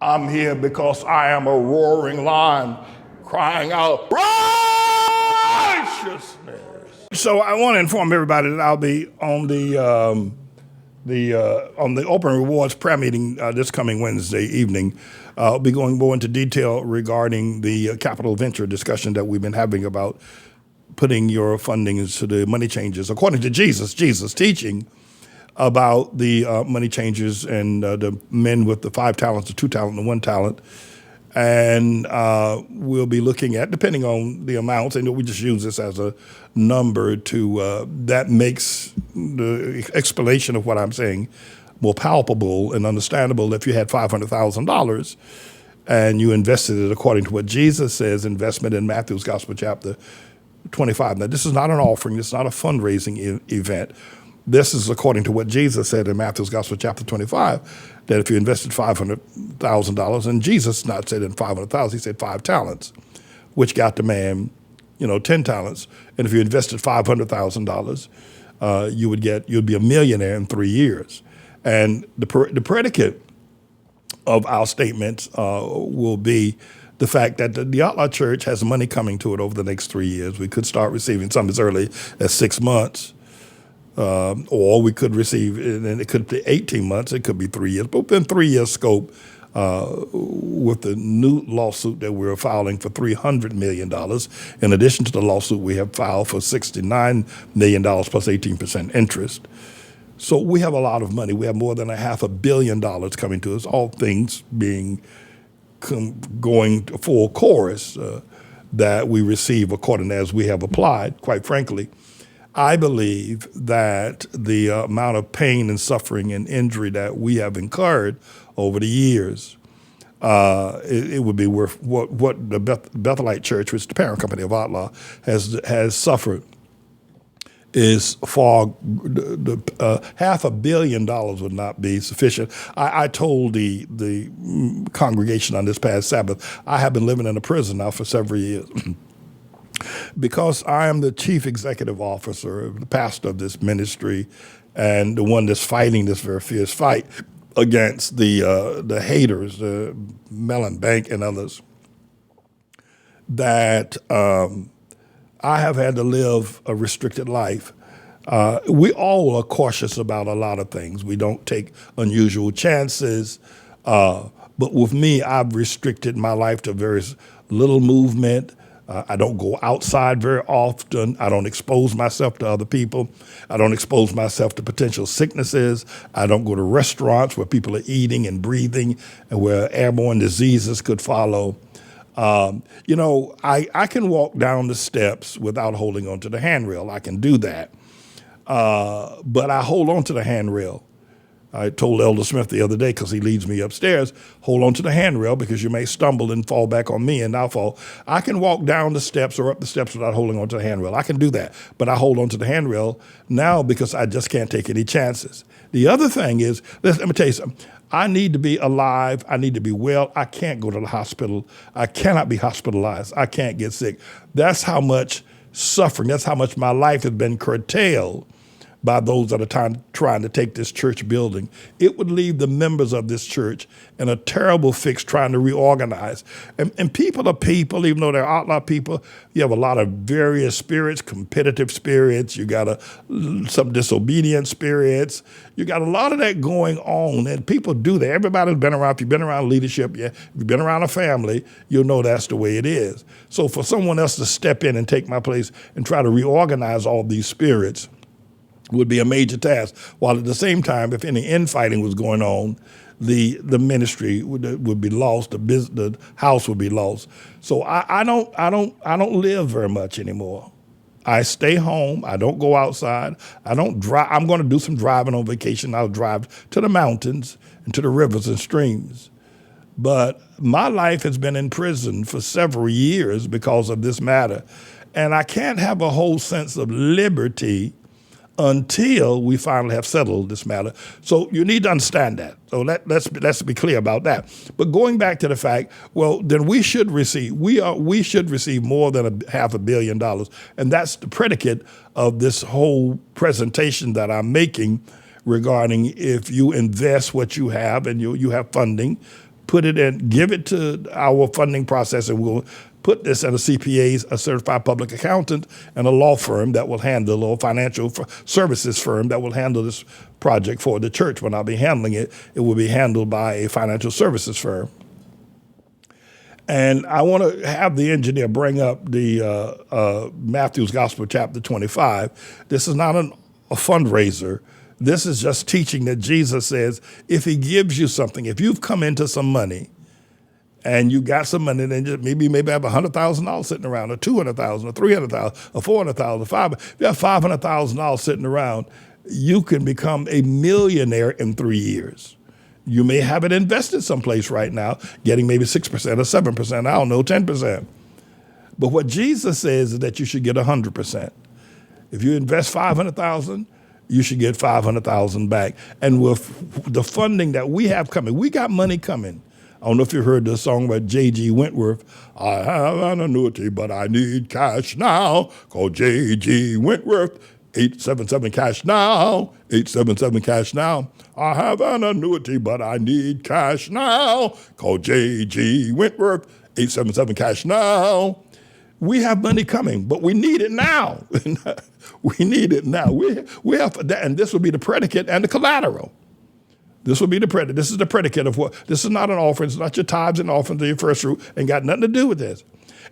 I'm here because I am a roaring lion crying out righteousness. So I want to inform everybody that I'll be on the Open Rewards prayer meeting this coming Wednesday evening. I'll be going more into detail regarding the capital venture discussion that we've been having about putting your funding into the money changers according to Jesus teaching about the money changers and the men with the 5 talents, the 2 talent, and the 1 talent. And we'll be looking at, depending on the amounts, and we just use this as a number to, that makes the explanation of what I'm saying more palpable and understandable. If you had $500,000 and you invested it according to what Jesus says, investment in Matthew's Gospel chapter 25. Now, this is not an offering. This is not a fundraising event. This is according to what Jesus said in Matthew's Gospel chapter 25, that if you invested $500,000, and Jesus not said in 500,000, he said 5 talents, which got the man, 10 talents. And if you invested $500,000, you'd be a millionaire in 3 years. And the predicate of our statements will be the fact that the ATLAH Church has money coming to it over the next 3 years. We could start receiving some as early as 6 months. Or we could receive, and it could be 18 months, it could be 3 years, but within 3 years scope, with the new lawsuit that we're filing for $300 million, in addition to the lawsuit we have filed for $69 million plus 18% interest. So we have a lot of money. We have more than $500 million coming to us, all things being going full chorus that we receive according as we have applied, quite frankly. I believe that the amount of pain and suffering and injury that we have incurred over the years, it would be worth what the ATLAH Church, which is the parent company of ATLAH, has suffered. Is far, $500 million would not be sufficient. I told the congregation on this past Sabbath, I have been living in a prison now for several years. Because I am the chief executive officer, the pastor of this ministry, and the one that's fighting this very fierce fight against the haters, the Mellon Bank and others, that I have had to live a restricted life. We all are cautious about a lot of things. We don't take unusual chances. But with me, I've restricted my life to very little movement. I don't go outside very often. I don't expose myself to other people. I don't expose myself to potential sicknesses. I don't go to restaurants where people are eating and breathing and where airborne diseases could follow. I can walk down the steps without holding onto the handrail. I can do that. But I hold on to the handrail. I told Elder Smith the other day, because he leads me upstairs, hold on to the handrail because you may stumble and fall back on me and I'll fall. I can walk down the steps or up the steps without holding on to the handrail. I can do that, but I hold on to the handrail now because I just can't take any chances. The other thing is, let me tell you something. I need to be alive. I need to be well. I can't go to the hospital. I cannot be hospitalized. I can't get sick. That's how much suffering, that's how much my life has been curtailed by those that are trying to take this church building. It would leave the members of this church in a terrible fix trying to reorganize. And people are people, even though they're ATLAH people. You have a lot of various spirits, competitive spirits. You got some disobedient spirits. You got a lot of that going on, and people do that. Everybody's been around. If you've been around leadership, if you've been around a family, you'll know that's the way it is. So for someone else to step in and take my place and try to reorganize all these spirits would be a major task, while at the same time, if any infighting was going on, the ministry would be lost, the house would be lost. So I don't live very much anymore. I stay home. I don't go outside. I don't drive. I'm going to do some driving on vacation. I'll drive to the mountains and to the rivers and streams. But my life has been in prison for several years because of this matter, and I can't have a whole sense of liberty until we finally have settled this matter. So you need to understand that. So let's be clear about that. But going back to the fact, well, then we should receive more than $500 million, and that's the predicate of this whole presentation that I'm making regarding if you invest what you have and you have funding put it in, give it to our funding process, and we'll put this at a CPA, a certified public accountant, and a law firm that will handle, or financial services firm that will handle this project for the church. When I'll be handling it, it will be handled by a financial services firm. And I want to have the engineer bring up the Matthew's Gospel, chapter 25. This is not a fundraiser. This is just teaching that Jesus says, if he gives you something, if you've come into some money and you got some money, then just maybe have $100,000 sitting around, or $200,000, or $300,000, or $400,000, or $500,000. If you have $500,000 sitting around, you can become a millionaire in 3 years. You may have it invested someplace right now, getting maybe 6% or 7%, I don't know, 10%. But what Jesus says is that you should get 100%. If you invest $500,000, you should get $500,000 back. And with the funding that we have coming, we got money coming. I don't know if you heard the song by J.G. Wentworth. I have an annuity, but I need cash now. Call J.G. Wentworth, 877 cash now, 877 cash now. I have an annuity, but I need cash now. Call J.G. Wentworth, 877 cash now. We have money coming, but we need it now. We need it now. We have that, and this will be the predicate and the collateral. This will be the predicate. This is the predicate of what. This is not an offering. It's not your tithes and offerings or your first fruit, and got nothing to do with this.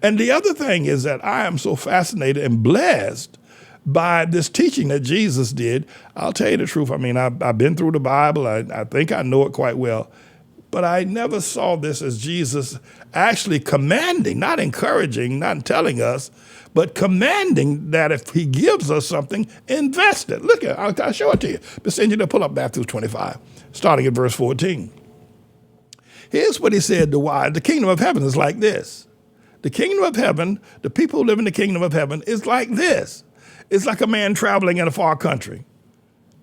And the other thing is that I am so fascinated and blessed by this teaching that Jesus did. I'll tell you the truth. I mean, I've been through the Bible. I think I know it quite well. But I never saw this as Jesus actually commanding, not encouraging, not telling us, but commanding that if he gives us something, invest it. Look at it. I'll show it to you. But send you to pull up Matthew 25, starting at verse 14. Here's what he said to why. The kingdom of heaven is like this. The kingdom of heaven, the people who live in the kingdom of heaven is like this. It's like a man traveling in a far country.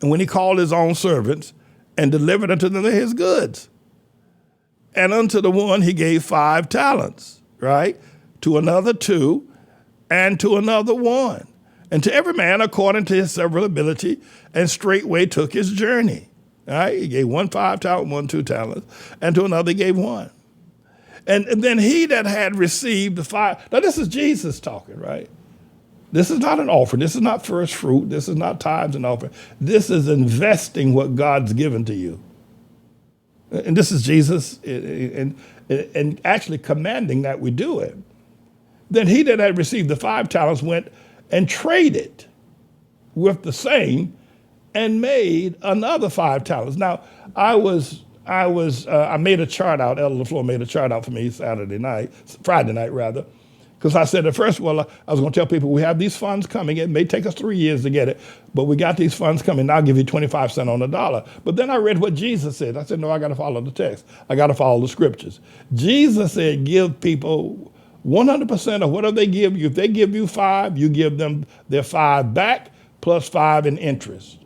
And when he called his own servants and delivered unto them his goods. And unto the one he gave 5 talents, right? To another 2, and to another 1. And to every man according to his several ability, and straightway took his journey. All right? He gave one 5 talents, one 2 talents, and to another he gave 1. And then he that had received the 5, now this is Jesus talking, right? This is not an offering. This is not first fruit. This is not tithes and offering. This is investing what God's given to you. And this is Jesus and actually commanding that we do it. Then he that had received the 5 talents went and traded with the same and made another 5 talents. Now, I made a chart out. Elder LaFleur made a chart out for me Friday night, because I said at first, well, I was going to tell people we have these funds coming. It may take us 3 years to get it, but we got these funds coming. And I'll give you 25 cents on the dollar. But then I read what Jesus said. I said, no, I got to follow the text. I got to follow the scriptures. Jesus said, give people 100% of whatever they give you. If they give you 5, you give them their 5 back plus 5 in interest.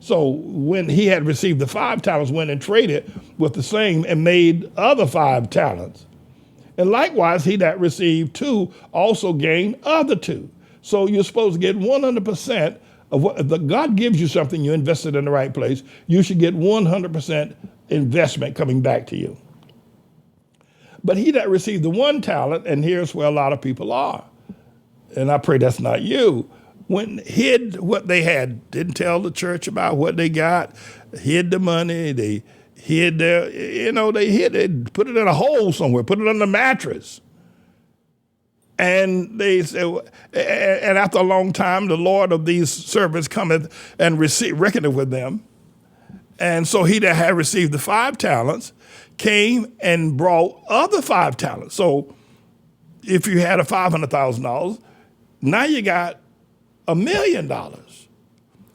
So when he had received the 5 talents, went and traded with the same and made other 5 talents. And likewise, he that received 2 also gained other 2. So you're supposed to get 100% of what, if God gives you something, you invested in the right place, you should get 100% investment coming back to you. But he that received the 1 talent, and here's where a lot of people are, and I pray that's not you, went hid what they had, didn't tell the church about what they got, hid the money, they hid they put it in a hole somewhere, put it on the mattress. And they said, and after a long time, the Lord of these servants cometh and reckoneth with them. And so he that had received the 5 talents came and brought other 5 talents. So if you had a $500,000, now you got $1 million.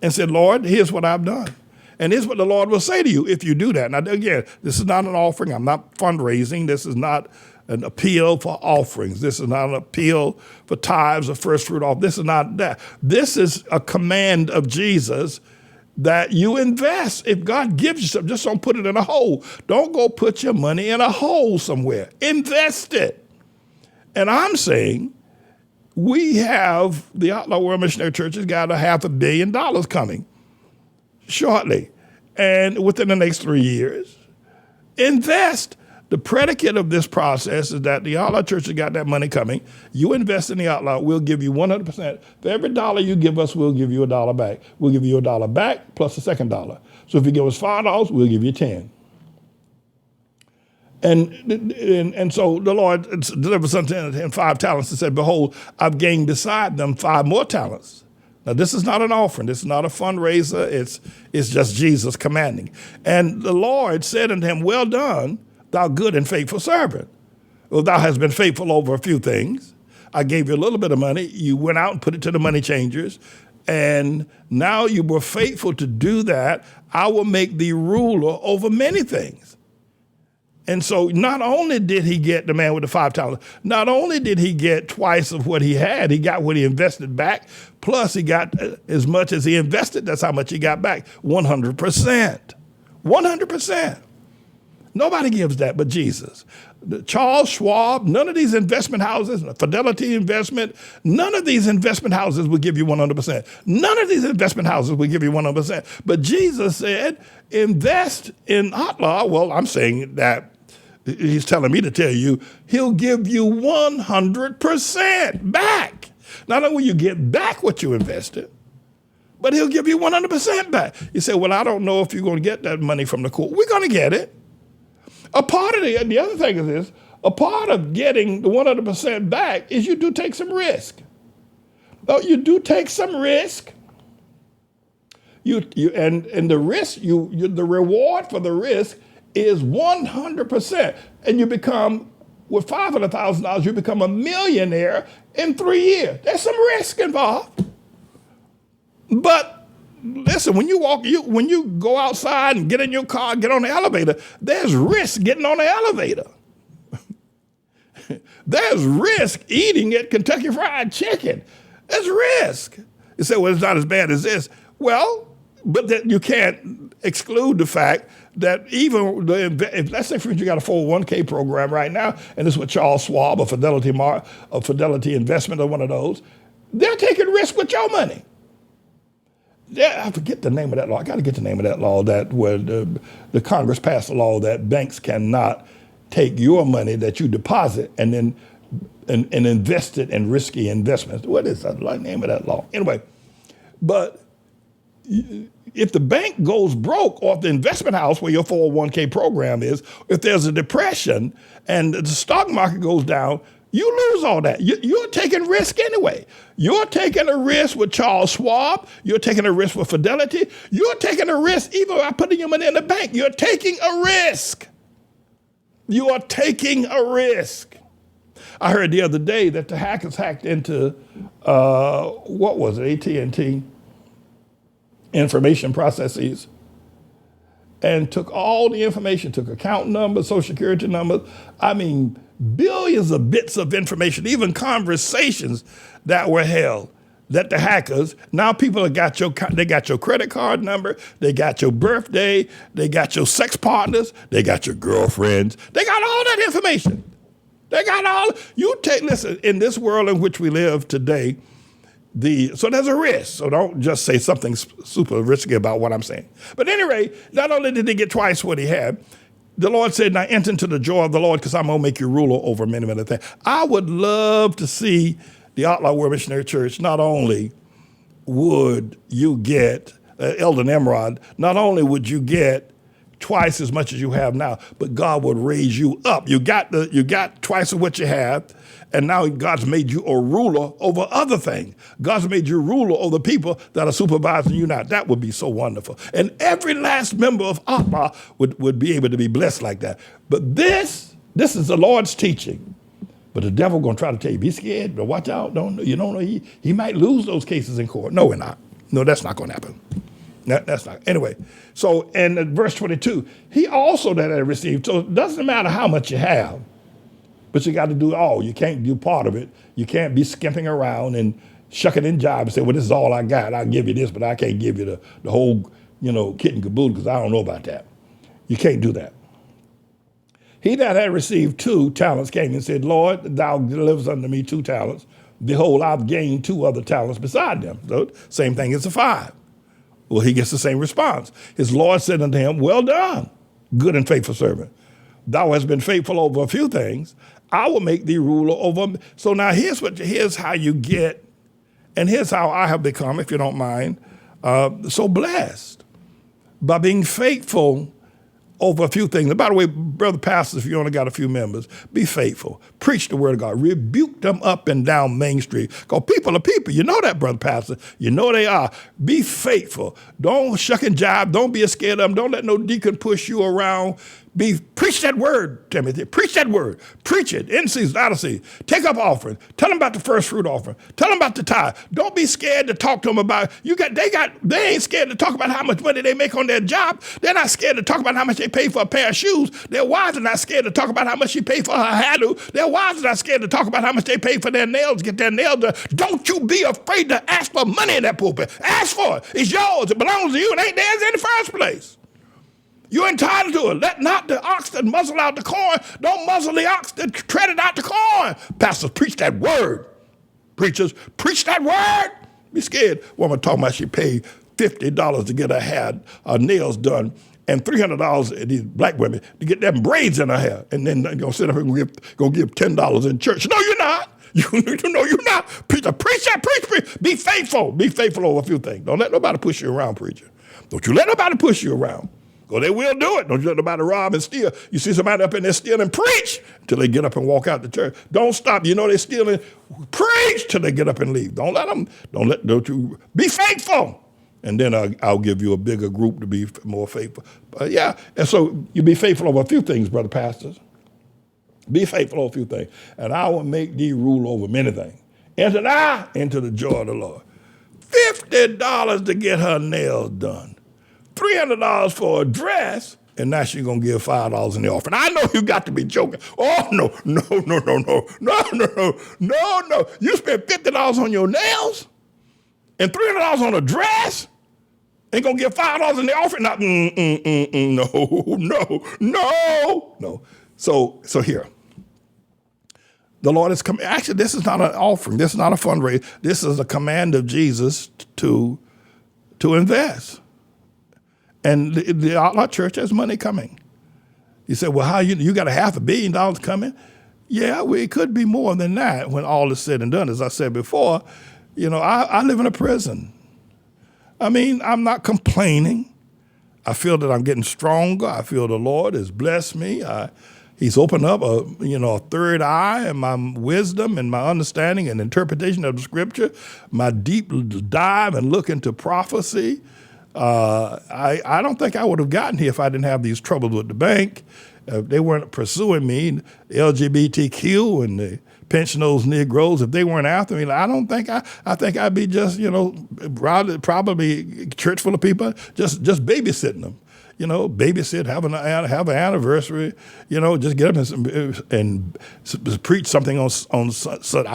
And said, Lord, here's what I've done. And here's what the Lord will say to you if you do that. Now, again, this is not an offering. I'm not fundraising. This is not an appeal for offerings. This is not an appeal for tithes or first fruit off. This is not that. This is a command of Jesus that you invest. If God gives you something, just don't put it in a hole. Don't go put your money in a hole somewhere. Invest it. And I'm saying we have, the Outlaw World Missionary Church has got $500 million coming shortly, and within the next 3 years. Invest The predicate of this process is that the ATLAH Church has got that money coming. You invest in the ATLAH, we'll give you 100%. For every dollar you give us, we'll give you $1 back. We'll give you $1 back plus a second dollar. So if you give us $5, we'll give you 10. And so the Lord delivered unto him 5 talents and said, behold, I've gained beside them 5 more talents. Now, this is not an offering. This is not a fundraiser. It's just Jesus commanding. And the Lord said unto him, well done, thou good and faithful servant. Well, thou hast been faithful over a few things. I gave you a little bit of money. You went out and put it to the money changers. And now you were faithful to do that. I will make thee ruler over many things. And so not only did he get the man with the 5 talents, not only did he get twice of what he had, he got what he invested back, plus he got as much as he invested, that's how much he got back, 100%. 100%. Nobody gives that but Jesus. Charles Schwab, none of these investment houses, Fidelity Investment, none of these investment houses will give you 100%. None of these investment houses will give you 100%. But Jesus said, invest in ATLAH. Well, I'm saying that he's telling me to tell you, he'll give you 100% back. Not only will you get back what you invested, but he'll give you 100% back. You say, well, I don't know if you're going to get that money from the court. We're going to get it. A part of the other thing is this, a part of getting the 100% back is you do take some risk. You do take some risk. And the risk, the reward for the risk is 100%. And you become, with $500,000, you become a millionaire in 3 years. There's some risk involved. But listen, when you go outside and get in your car, get on the elevator, there's risk getting on the elevator. There's risk eating at Kentucky Fried Chicken. There's risk. You say, well, it's not as bad as this. Well, but that you can't exclude the fact that even if let's say, for instance, you got a 401k program right now, and this is what Charles Schwab or Fidelity Investment or one of those, they're taking risk with your money. Yeah, I forget the name of that law. I got to get the name of that law that where the Congress passed a law that banks cannot take your money that you deposit and then and invest it in risky investments. What is the name of that law? Anyway, but if the bank goes broke off the investment house where your 401k program is, if there's a depression and the stock market goes down, you lose all that. You're taking risk anyway. You're taking a risk with Charles Schwab. You're taking a risk with Fidelity. You're taking a risk even by putting your money in the bank. You're taking a risk. You are taking a risk. I heard the other day that the hackers hacked into, what was it, AT&T information processes and took all the information, took account numbers, social security numbers. I mean, billions of bits of information, even conversations that were held, that the hackers, now people have got they got your credit card number, they got your birthday, they got your sex partners, they got your girlfriends, they got all that information. They got all, listen, in this world in which we live today, so there's a risk. So don't just say something super risky about what I'm saying. But anyway, not only did he get twice what he had, the Lord said, now enter into the joy of the Lord because I'm going to make you ruler over many, many things. I would love to see the ATLAH World Missionary Church, not only would you get, Elder Nimrod, not only would you get twice as much as you have now, but God would raise you up. You got twice of what you have, and now God's made you a ruler over other things. God's made you ruler over people that are supervising you now. That would be so wonderful. And every last member of ATLAH would be able to be blessed like that. But this is the Lord's teaching. But the devil going to try to tell you, be scared, but watch out. You don't know, he might lose those cases in court. No, we're not. No, that's not going to happen. That's not. Anyway, so in verse 22, he also that had received. So it doesn't matter how much you have, but you got to do all. You can't do part of it. You can't be skimping around and shucking in jobs and say, well, this is all I got. I'll give you this, but I can't give you the whole, kit and caboodle because I don't know about that. You can't do that. He that had received 2 talents came and said, Lord, thou deliverest unto me 2 talents. Behold, I've gained 2 other talents beside them. So same thing as the 5. Well, he gets the same response. His Lord said unto him, well done, good and faithful servant. thou hast been faithful over a few things, I will make thee ruler over. So now here's how you get, and here's how I have become, if you don't mind, so blessed by being faithful over a few things. And by the way, brother pastors, if you only got a few members, be faithful. Preach the word of God. Rebuke them up and down Main Street. Because people are people. You know that, brother pastor. You know they are. Be faithful. Don't shuck and jive. Don't be scared of them. Don't let no deacon push you around. Preach that word, Timothy. Preach that word. Preach it. In season, out of season. Take up offering. Tell them about the first fruit offering. Tell them about the tithe. Don't be scared to talk to them about they ain't scared to talk about how much money they make on their job. They're not scared to talk about how much they pay for a pair of shoes. Their wives are not scared to talk about how much she paid for her hairdo. Their wives are not scared to talk about how much they pay for their nails, get their nails done. Don't you be afraid to ask for money in that pulpit. Ask for it. It's yours. It belongs to you. It ain't theirs in the first place. You're entitled to it. Let not the ox that muzzle out the corn. Don't muzzle the ox that treaded out the corn. Pastors, preach that word. Preachers, preach that word. Be scared. Woman talking about she paid $50 to get her nails done, and $300 these black women to get them braids in her hair, and then they're gonna sit up and go give $10 in church. No, you're not. You know you're not. Preach that. Preach. Be faithful. Be faithful over a few things. Don't let nobody push you around, preacher. Don't you let nobody push you around. Well, they will do it. Don't you let nobody rob and steal. You see somebody up in there stealing, preach till they get up and walk out the church. Don't stop. You know they're stealing, preach till they get up and leave. Don't you be faithful. And then I'll give you a bigger group to be more faithful. Yeah, and so you be faithful over a few things, brother pastors. Be faithful over a few things. And I will make thee rule over many things. Enter thou into the joy of the Lord. $50 to get her nails done. $300 for a dress, and now she's going to give $5 in the offering. I know you got to be joking. Oh, no. You spent $50 on your nails and $300 on a dress, ain't going to give $5 in the offering? No. So here. The Lord is coming. Actually, this is not an offering. This is not a fundraiser. This is a command of Jesus to invest. And the ATLAH Church has money coming. You say, well, how you got $500 million coming? Yeah, well, it could be more than that when all is said and done. As I said before, I live in a prison. I mean, I'm not complaining. I feel that I'm getting stronger. I feel the Lord has blessed me. He's opened up a third eye in my wisdom and my understanding and interpretation of the scripture, my deep dive and look into prophecy. I don't think I would have gotten here if I didn't have these troubles with the bank. They weren't pursuing me, LGBTQ and the pension those Negroes. If they weren't after me, I think I'd be just, probably church full of people, just babysitting them. Babysit, have an anniversary, just get up and preach something on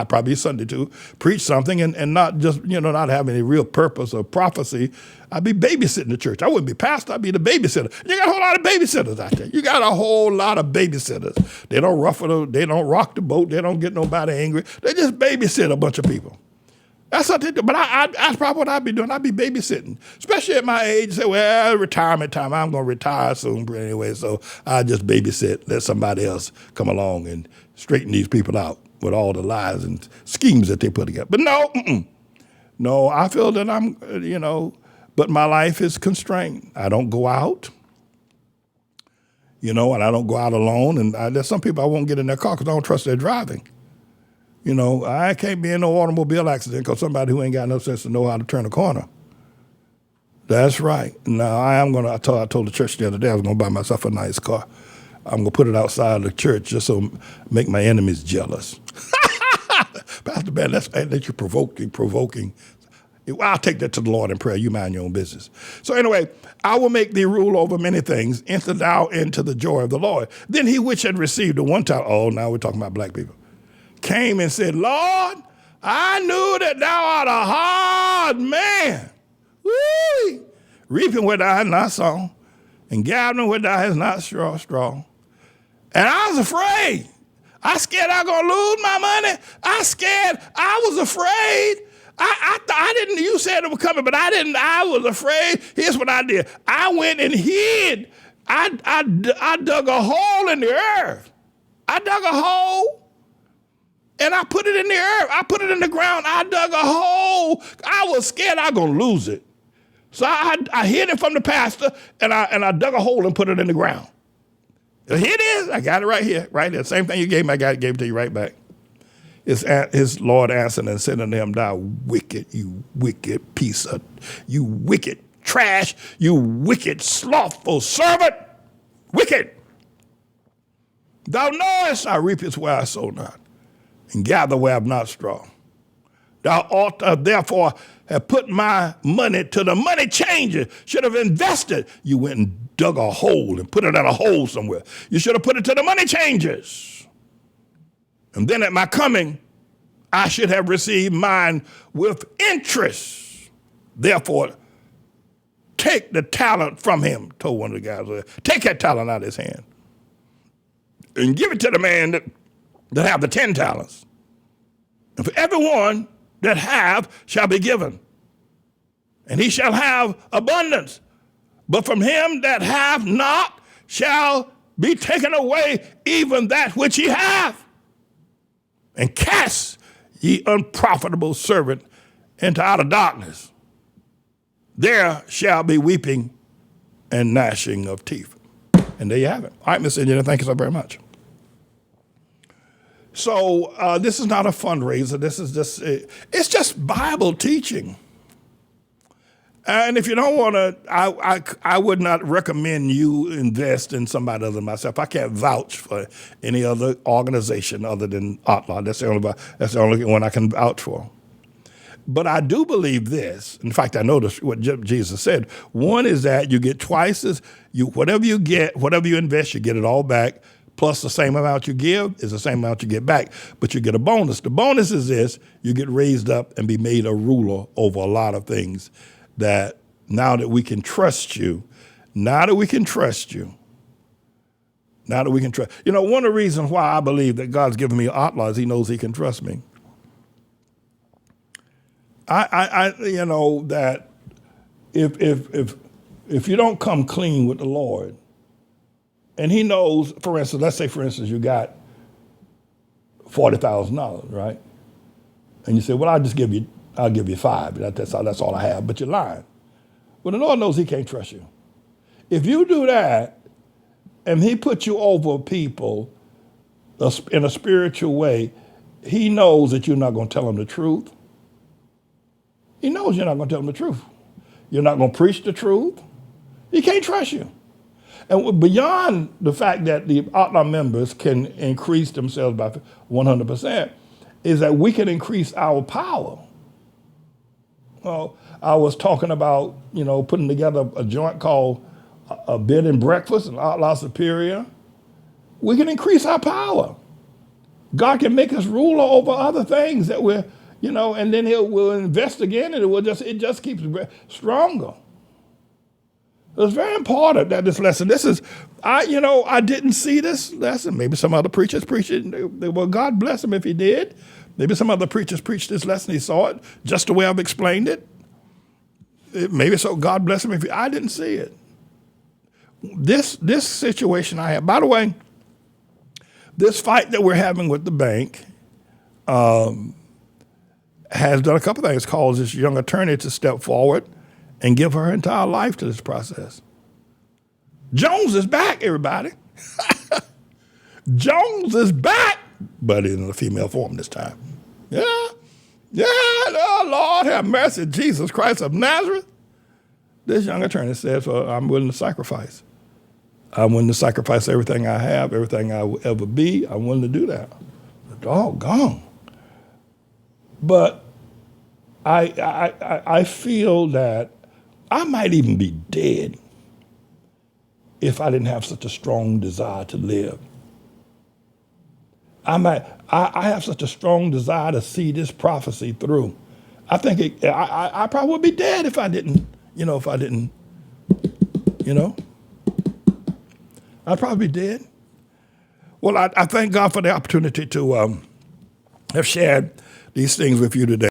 probably Sunday too, preach something and not just, not have any real purpose or prophecy. I'd be babysitting the church. I wouldn't be pastor, I'd be the babysitter. You got a whole lot of babysitters out there. You got a whole lot of babysitters. They don't they don't rock the boat, they don't get nobody angry. They just babysit a bunch of people. That's what they do. But that's probably what I'd be doing. I'd be babysitting, especially at my age. Say, well, retirement time. I'm going to retire soon anyway, so I just babysit. Let somebody else come along and straighten these people out with all the lies and schemes that they put together. But no, I feel that I'm, but my life is constrained. I don't go out, and I don't go out alone. And there's some people I won't get in their car because I don't trust their driving. I can't be in no automobile accident because somebody who ain't got no sense to know how to turn a corner. That's right. Now, I told the church the other day I was going to buy myself a nice car. I'm going to put it outside the church just so make my enemies jealous. Pastor Ben, that's you provoking. I'll take that to the Lord in prayer. You mind your own business. So anyway, I will make thee rule over many things. Enter thou into the joy of the Lord. Then he which had received the one talent, now we're talking about black people, came and said, Lord, I knew that thou art a hard man. Woo! Reaping where thou hast not sown, and gathering where thou hast not straw. And I was afraid. I scared I was going to lose my money. I was afraid. I didn't, you said it was coming, but I didn't. I was afraid. Here's what I did. I went and hid I dug a hole in the earth. I dug a hole and I put it in the earth. I put it in the ground. I dug a hole. I was scared I was going to lose it. So I hid it from the pastor and I dug a hole and put it in the ground. Here it is. I got it right here, right there. Same thing you gave me, gave it to you right back. His Lord answered and said unto him, thou wicked, you wicked piece of, you wicked trash, you wicked slothful servant, wicked. Thou knowest I reap where I sow not, and gather where I have not straw. Thou ought therefore have put my money to the money changer, should have invested. You went and dug a hole and put it in a hole somewhere. You should have put it to the money changers. And then at my coming, I should have received mine with interest. Therefore, take the talent from him, told one of the guys. Take that talent out of his hand and give it to the man that have the 10 talents. And for everyone that have shall be given, and he shall have abundance. But from him that have not shall be taken away even that which he hath. And cast ye unprofitable servant into outer darkness. There shall be weeping and gnashing of teeth. And there you have it. All right, Mr. Engineer, thank you so very much. So this is not a fundraiser. This is just, it's just Bible teaching. And if you don't want to, I would not recommend you invest in somebody other than myself. I can't vouch for any other organization other than ATLAH. That's the only one I can vouch for. But I do believe this. In fact, I know this, what Jesus said. One is that you get twice as, whatever you get, whatever you invest, you get it all back. Plus the same amount you give is the same amount you get back. But you get a bonus. The bonus is this: you get raised up and be made a ruler over a lot of things. That now that we can trust you, one of the reasons why I believe that God's given me ATLAH is he knows he can trust me. That if you don't come clean with the Lord, and he knows, for instance, let's say, for instance, you got $40,000, right? And you say, well, I'll give you $5. That's all I have. But you're lying. Well, the Lord knows he can't trust you. If you do that, and he puts you over people in a spiritual way, he knows that you're not going to tell him the truth. He knows you're not going to tell him the truth. You're not going to preach the truth. He can't trust you. And beyond the fact that the ATLAH members can increase themselves by 100%, is that we can increase our power. Well, I was talking about, putting together a joint called a Bed and Breakfast and ATLAH Superior. We can increase our power. God can make us ruler over other things that we're, and then we'll invest again, and it just keeps stronger. It's very important that this lesson, I didn't see this lesson. Maybe some other preachers preached it. Well, God bless him if he did. Maybe some other preachers preached this lesson. He saw it just the way I've explained it. Maybe so. God bless him if I didn't see it. This situation I have, by the way, this fight that we're having with the bank has done a couple things. Caused this young attorney to step forward and give her entire life to this process. Jones is back, everybody. Jones is back, but in a female form this time. Yeah, oh, Lord have mercy, Jesus Christ of Nazareth. This young attorney said, I'm willing to sacrifice. I'm willing to sacrifice everything I have, everything I will ever be. I'm willing to do that. Doggone. But I feel that I might even be dead if I didn't have such a strong desire to live. I have such a strong desire to see this prophecy through. I think I probably would be dead if I didn't, I'd probably be dead. Well, I thank God for the opportunity to have shared these things with you today.